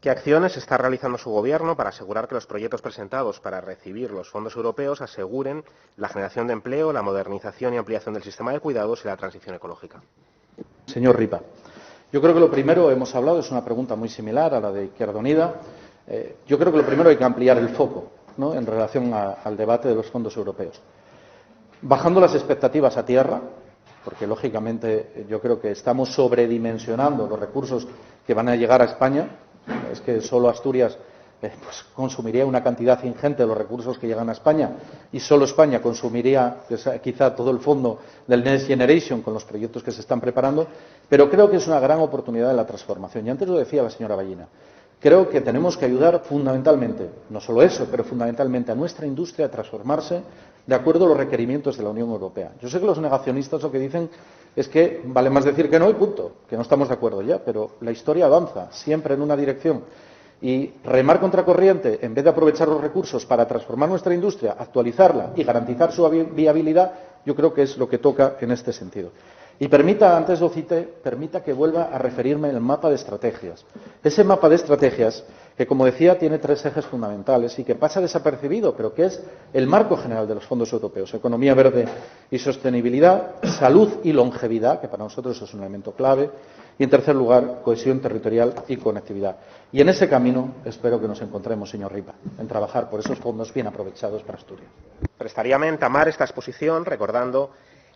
¿Qué acciones está realizando su Gobierno para asegurar que los proyectos presentados para recibir los fondos europeos aseguren la generación de empleo, la modernización y ampliación del sistema de cuidados y la transición ecológica? Señor Ripa, yo creo que lo primero, hemos hablado, es una pregunta muy similar a la de Izquierda Unida. Yo creo que lo primero hay que ampliar el foco, ¿no?, en relación al debate de los fondos europeos. Bajando las expectativas a tierra, porque lógicamente yo creo que estamos sobredimensionando los recursos que van a llegar a España. Es que solo Asturias pues consumiría una cantidad ingente de los recursos que llegan a España, y solo España consumiría quizá todo el fondo del Next Generation con los proyectos que se están preparando, pero creo que es una gran oportunidad de la transformación. Y antes lo decía la señora Ballina, creo que tenemos que ayudar fundamentalmente, no solo eso, pero fundamentalmente a nuestra industria a transformarse de acuerdo a los requerimientos de la Unión Europea. Yo sé que los negacionistas lo que dicen es que vale más decir que no y punto, que no estamos de acuerdo ya, pero la historia avanza siempre en una dirección. Y remar contracorriente, en vez de aprovechar los recursos para transformar nuestra industria, actualizarla y garantizar su viabilidad, yo creo que es lo que toca en este sentido. Y permita, antes lo cité, permita que vuelva a referirme al mapa de estrategias. Ese mapa de estrategias que, como decía, tiene 3 ejes fundamentales y que pasa desapercibido, pero que es el marco general de los fondos europeos: economía verde y sostenibilidad, salud y longevidad, que para nosotros es un elemento clave, y, en tercer lugar, cohesión territorial y conectividad. Y en ese camino espero que nos encontremos, señor Ripa, en trabajar por esos fondos bien aprovechados para Asturias. Prestaríem a entamar esta exposición recordando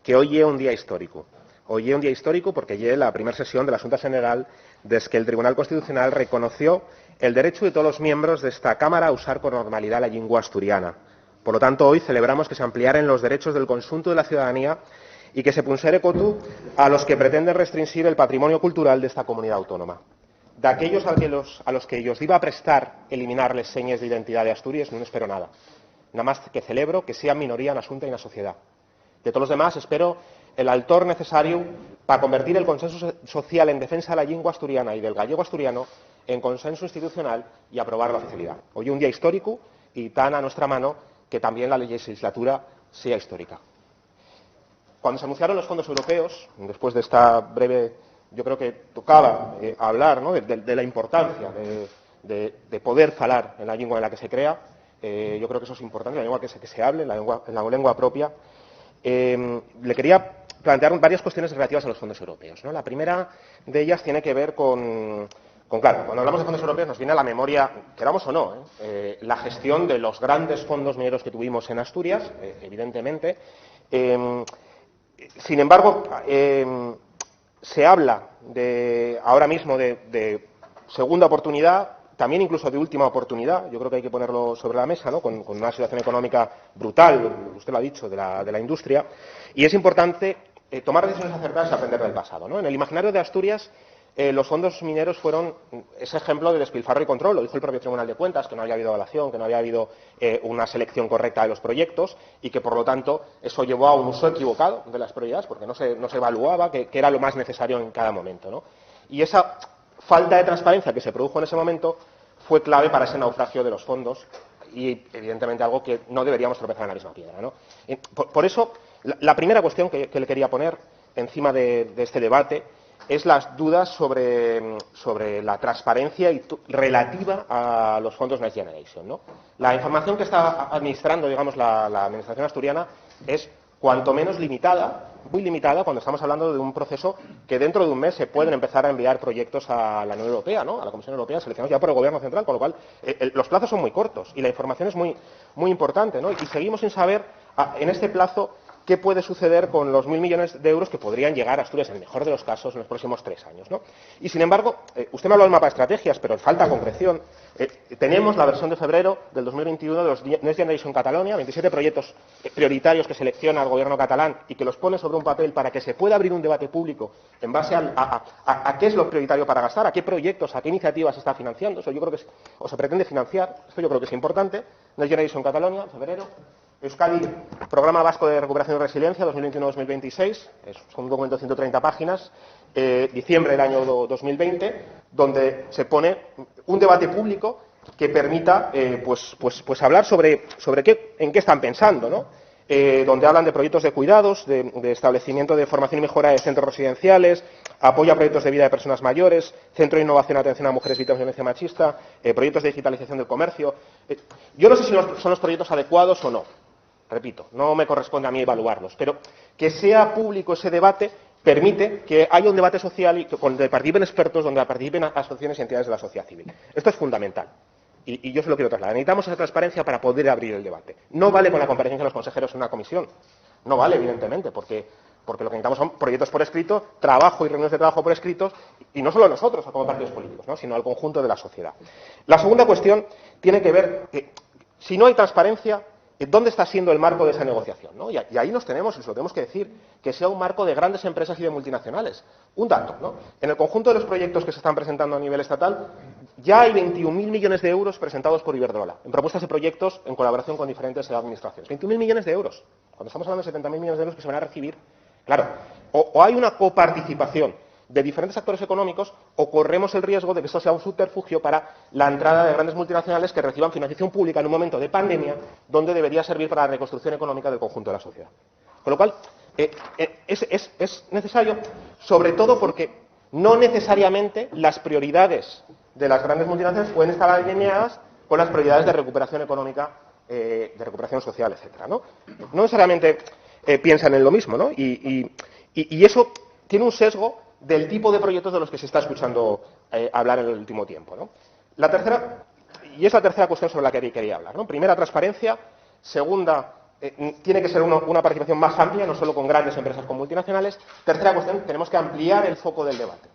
que hoy es un día histórico. Hoy es un día histórico porque es la primera sesión de la Junta General desde que el Tribunal Constitucional reconoció el derecho de todos los miembros de esta Cámara a usar con normalidad la lengua asturiana. Por lo tanto, hoy celebramos que se ampliaren los derechos del conjunto de la ciudadanía y que se pusiera coto a los que pretenden restringir el patrimonio cultural de esta comunidad autónoma. De aquellos a los que ellos iba a prestar eliminarles señas de identidad de Asturias, no espero nada. Nada más que celebro que sean minoría en asunto y en la sociedad. De todos los demás, espero el altor necesario para convertir el consenso social en defensa de la lengua asturiana y del gallego asturiano en consenso institucional y aprobar la oficialidad. Hoy un día histórico y tan a nuestra mano que también la legislatura sea histórica. Cuando se anunciaron los fondos europeos, después de esta breve, yo creo que tocaba hablar, ¿no?, de la importancia de poder falar en la lengua en la que se crea. Yo creo que eso es importante, la lengua que se hable, en la lengua propia. Le quería plantear varias cuestiones relativas a los fondos europeos, ¿no? La primera de ellas tiene que ver con claro, cuando hablamos de fondos europeos nos viene a la memoria, queramos o no, la gestión de los grandes fondos mineros que tuvimos en Asturias, evidentemente. Sin embargo, se habla ahora mismo de segunda oportunidad, también incluso de última oportunidad. Yo creo que hay que ponerlo sobre la mesa, ¿no?, con una situación económica brutal, usted lo ha dicho, de la industria. Y es importante tomar decisiones acertadas y aprender del pasado, ¿no? En el imaginario de Asturias, los fondos mineros fueron ese ejemplo de despilfarro y control. Lo dijo el propio Tribunal de Cuentas, que no había habido evaluación, que no había habido una selección correcta de los proyectos y que, por lo tanto, eso llevó a un uso equivocado de las prioridades, porque no se evaluaba qué era lo más necesario en cada momento, ¿no? Y esa falta de transparencia que se produjo en ese momento fue clave para ese naufragio de los fondos y, evidentemente, algo que no deberíamos tropezar en la misma piedra, ¿no? Por eso, la primera cuestión que le quería poner encima de este debate es las dudas sobre la transparencia relativa a los fondos Next Generation, ¿no? La información que está administrando, digamos, la administración asturiana es cuanto menos limitada, muy limitada, cuando estamos hablando de un proceso que dentro de un mes se pueden empezar a enviar proyectos a la Unión Europea, ¿no?, a la Comisión Europea, seleccionados ya por el Gobierno central, con lo cual los plazos son muy cortos y la información es muy importante, ¿no? Y seguimos sin saber en este plazo qué puede suceder con los 1.000 millones de euros que podrían llegar a Asturias, en el mejor de los casos, en los próximos 3 años, ¿no? Y, sin embargo, usted me ha hablado del mapa de estrategias, pero falta concreción. Tenemos la versión de febrero del 2021 de los Next Generation Catalonia, 27 proyectos prioritarios que selecciona el Gobierno catalán y que los pone sobre un papel para que se pueda abrir un debate público en base a qué es lo prioritario para gastar, a qué proyectos, a qué iniciativas se está financiando. Eso yo creo que o se pretende financiar. Esto yo creo que es importante. Next Generation Catalonia, febrero. Euskadi, Programa Vasco de Recuperación y Resiliencia 2021-2026, es un documento de 130 páginas, diciembre del año 2020, donde se pone un debate público que permita pues hablar sobre en qué están pensando, ¿no? donde hablan de proyectos de cuidados, de establecimiento de formación y mejora de centros residenciales, apoyo a proyectos de vida de personas mayores, centro de innovación y atención a mujeres víctimas de violencia machista, proyectos de digitalización del comercio. Yo no sé si son los proyectos adecuados o no. Repito, no me corresponde a mí evaluarlos, pero que sea público ese debate permite que haya un debate social y donde participen expertos, donde participen asociaciones y entidades de la sociedad civil. Esto es fundamental. Y yo se lo quiero trasladar. Necesitamos esa transparencia para poder abrir el debate. No vale con la comparecencia de los consejeros en una comisión. No vale, evidentemente, porque lo que necesitamos son proyectos por escrito, trabajo y reuniones de trabajo por escritos, y no solo nosotros como partidos políticos, ¿no?, sino al conjunto de la sociedad. La segunda cuestión tiene que ver que, si no hay transparencia, ¿dónde está siendo el marco de esa negociación, ¿no? Y ahí nos tenemos, y se lo tenemos que decir, que sea un marco de grandes empresas y de multinacionales. Un dato, ¿no? En el conjunto de los proyectos que se están presentando a nivel estatal, ya hay 21.000 millones de euros presentados por Iberdrola, en propuestas de proyectos en colaboración con diferentes administraciones. 21.000 millones de euros. Cuando estamos hablando de 70.000 millones de euros que se van a recibir, claro, o hay una coparticipación de diferentes actores económicos, o corremos el riesgo de que esto sea un subterfugio para la entrada de grandes multinacionales que reciban financiación pública en un momento de pandemia donde debería servir para la reconstrucción económica del conjunto de la sociedad. Con lo cual, es necesario, sobre todo porque no necesariamente las prioridades de las grandes multinacionales pueden estar alineadas con las prioridades de recuperación económica, de recuperación social, etcétera, ¿no? No necesariamente piensan en lo mismo, ¿no? Y eso tiene un sesgo del tipo de proyectos de los que se está escuchando hablar en el último tiempo, ¿no? La tercera, y es la tercera cuestión sobre la que quería hablar, ¿no? Primera, transparencia. Segunda, tiene que ser una participación más amplia, no solo con grandes empresas, con multinacionales. Tercera cuestión, tenemos que ampliar el foco del debate.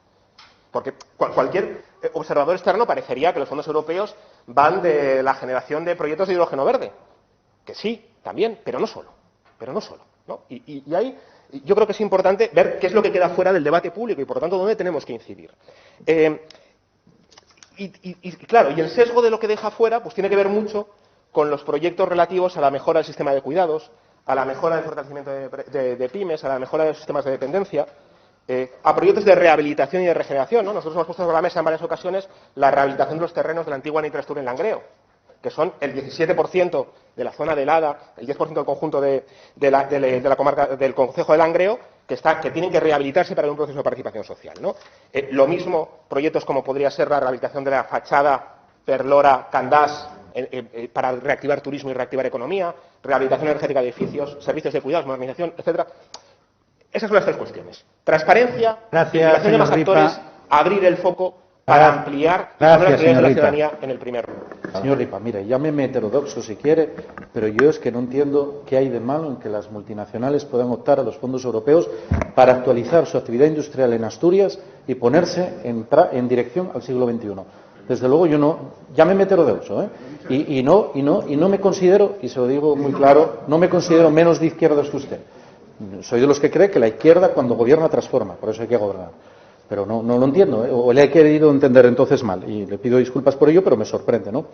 Porque cualquier observador externo parecería que los fondos europeos van de la generación de proyectos de hidrógeno verde. Que sí, también, pero no solo, ¿no? Y ahí yo creo que es importante ver qué es lo que queda fuera del debate público y, por lo tanto, dónde tenemos que incidir. Claro, y el sesgo de lo que deja fuera pues tiene que ver mucho con los proyectos relativos a la mejora del sistema de cuidados, a la mejora del fortalecimiento de pymes, a la mejora de los sistemas de dependencia, a proyectos de rehabilitación y de regeneración, ¿no? Nosotros hemos puesto sobre la mesa en varias ocasiones la rehabilitación de los terrenos de la antigua Nitrastur en Langreo, que son el 17% de la zona de Lada, el 10% del conjunto de la comarca del concejo de Langreo, que tienen que rehabilitarse para un proceso de participación social, ¿no? Lo mismo proyectos como podría ser la rehabilitación de la fachada Perlora-Candás para reactivar turismo y reactivar economía, rehabilitación energética de edificios, servicios de cuidados, modernización, etcétera. Esas son las tres cuestiones. Transparencia, implicación de más actores, abrir el foco para ampliar las prioridades de la ciudadanía en el primer lugar. Señor Ripa, mire, llámeme heterodoxo si quiere, pero yo es que no entiendo qué hay de malo en que las multinacionales puedan optar a los fondos europeos para actualizar su actividad industrial en Asturias y ponerse en dirección al siglo XXI. Desde luego yo no, llámeme heterodoxo, y no me considero, y se lo digo muy claro, no me considero menos de izquierdas que usted. Soy de los que cree que la izquierda cuando gobierna transforma, por eso hay que gobernar. Pero no lo entiendo, o le he querido entender entonces mal, y le pido disculpas por ello, pero me sorprende, ¿no?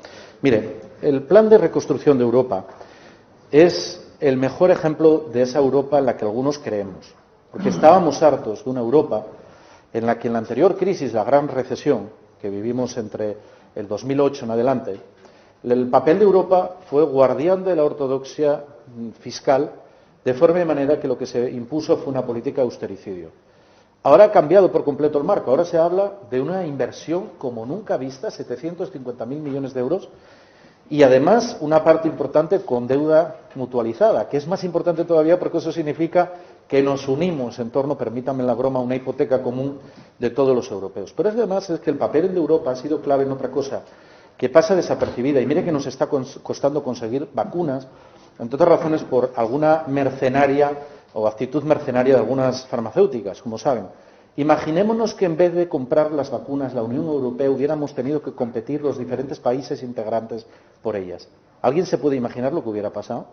Mire, el plan de reconstrucción de Europa es el mejor ejemplo de esa Europa en la que algunos creemos, porque estábamos hartos de una Europa en la que en la anterior crisis, la gran recesión que vivimos entre el 2008 en adelante, el papel de Europa fue guardián de la ortodoxia fiscal, de forma y manera que lo que se impuso fue una política de austericidio. Ahora ha cambiado por completo el marco. Ahora se habla de una inversión como nunca vista, 750.000 millones de euros, y además una parte importante con deuda mutualizada, que es más importante todavía porque eso significa que nos unimos en torno, permítanme la broma, a una hipoteca común de todos los europeos. Pero además es que el papel de Europa ha sido clave en otra cosa, que pasa desapercibida. Y mire que nos está costando conseguir vacunas, entre otras razones por alguna mercenaria o actitud mercenaria de algunas farmacéuticas, como saben. Imaginémonos que en vez de comprar las vacunas la Unión Europea hubiéramos tenido que competir los diferentes países integrantes por ellas. ¿Alguien se puede imaginar lo que hubiera pasado?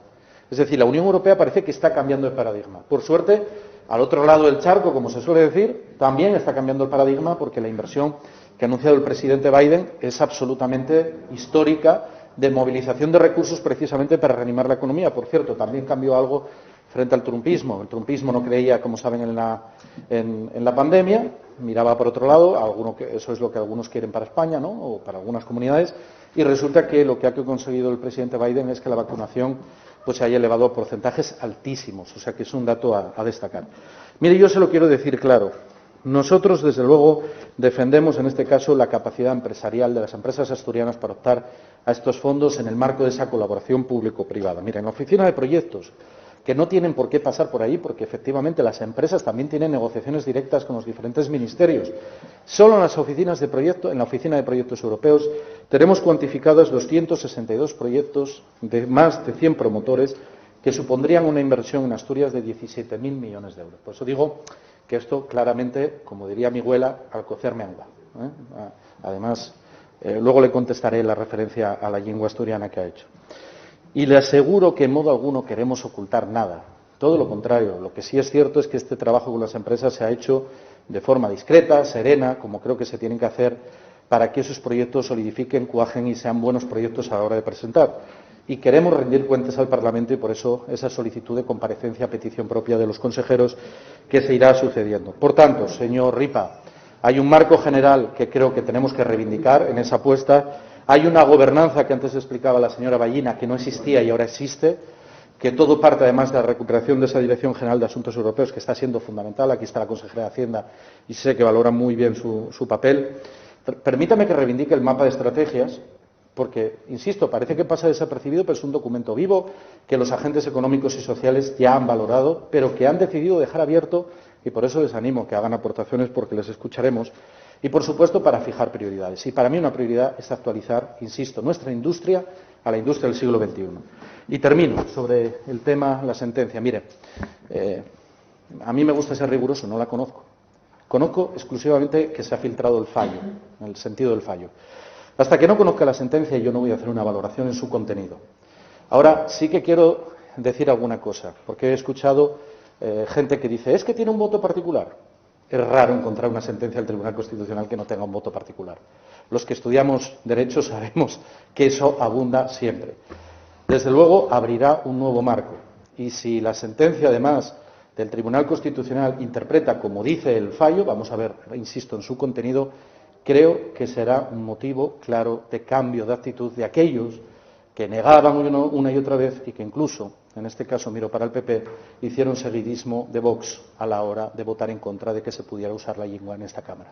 Es decir, la Unión Europea parece que está cambiando el paradigma. Por suerte, al otro lado del charco, como se suele decir, también está cambiando el paradigma porque la inversión que ha anunciado el presidente Biden es absolutamente histórica de movilización de recursos precisamente para reanimar la economía. Por cierto, también cambió algo frente al trumpismo. El trumpismo no creía, como saben, en la pandemia, miraba por otro lado, eso es lo que algunos quieren para España, ¿no? O para algunas comunidades, y resulta que lo que ha conseguido el presidente Biden es que la vacunación pues se haya elevado a porcentajes altísimos, o sea que es un dato a destacar. Mire, yo se lo quiero decir claro. Nosotros, desde luego, defendemos en este caso la capacidad empresarial de las empresas asturianas para optar a estos fondos en el marco de esa colaboración público-privada. Mire, en la oficina de proyectos, que no tienen por qué pasar por ahí, porque efectivamente las empresas también tienen negociaciones directas con los diferentes ministerios. Solo en las oficinas de proyecto, en la oficina de proyectos europeos, tenemos cuantificados 262 proyectos de más de 100 promotores que supondrían una inversión en Asturias de 17.000 millones de euros. Por eso digo que esto claramente, como diría mi abuela, al cocer mengua. Además, luego le contestaré la referencia a la lengua asturiana que ha hecho. Y le aseguro que en modo alguno queremos ocultar nada. Todo lo contrario. Lo que sí es cierto es que este trabajo con las empresas se ha hecho de forma discreta, serena, como creo que se tienen que hacer para que esos proyectos solidifiquen, cuajen y sean buenos proyectos a la hora de presentar. Y queremos rendir cuentas al Parlamento y por eso esa solicitud de comparecencia a petición propia de los consejeros que se irá sucediendo. Por tanto, señor Ripa, hay un marco general que creo que tenemos que reivindicar en esa apuesta. Hay una gobernanza que antes explicaba la señora Ballina que no existía y ahora existe, que todo parte además de la recuperación de esa Dirección General de Asuntos Europeos que está siendo fundamental. Aquí está la consejera de Hacienda y sé que valora muy bien su papel. Permítame que reivindique el mapa de estrategias, porque, insisto, parece que pasa desapercibido, pero es un documento vivo que los agentes económicos y sociales ya han valorado, pero que han decidido dejar abierto, y por eso les animo a que hagan aportaciones porque les escucharemos, y, por supuesto, para fijar prioridades. Y para mí una prioridad es actualizar, insisto, nuestra industria a la industria del siglo XXI. Y termino sobre el tema, la sentencia. Mire, a mí me gusta ser riguroso, no la conozco. Conozco exclusivamente que se ha filtrado el fallo, en el sentido del fallo. Hasta que no conozca la sentencia, yo no voy a hacer una valoración en su contenido. Ahora, sí que quiero decir alguna cosa, porque he escuchado gente que dice, es que tiene un voto particular. Es raro encontrar una sentencia del Tribunal Constitucional que no tenga un voto particular. Los que estudiamos Derecho sabemos que eso abunda siempre. Desde luego, abrirá un nuevo marco. Y si la sentencia, además, del Tribunal Constitucional interpreta como dice el fallo, vamos a ver, insisto, en su contenido, creo que será un motivo claro de cambio de actitud de aquellos que negaban una y otra vez y que incluso, en este caso miro para el PP, hicieron seguidismo de Vox a la hora de votar en contra de que se pudiera usar la lengua en esta Cámara.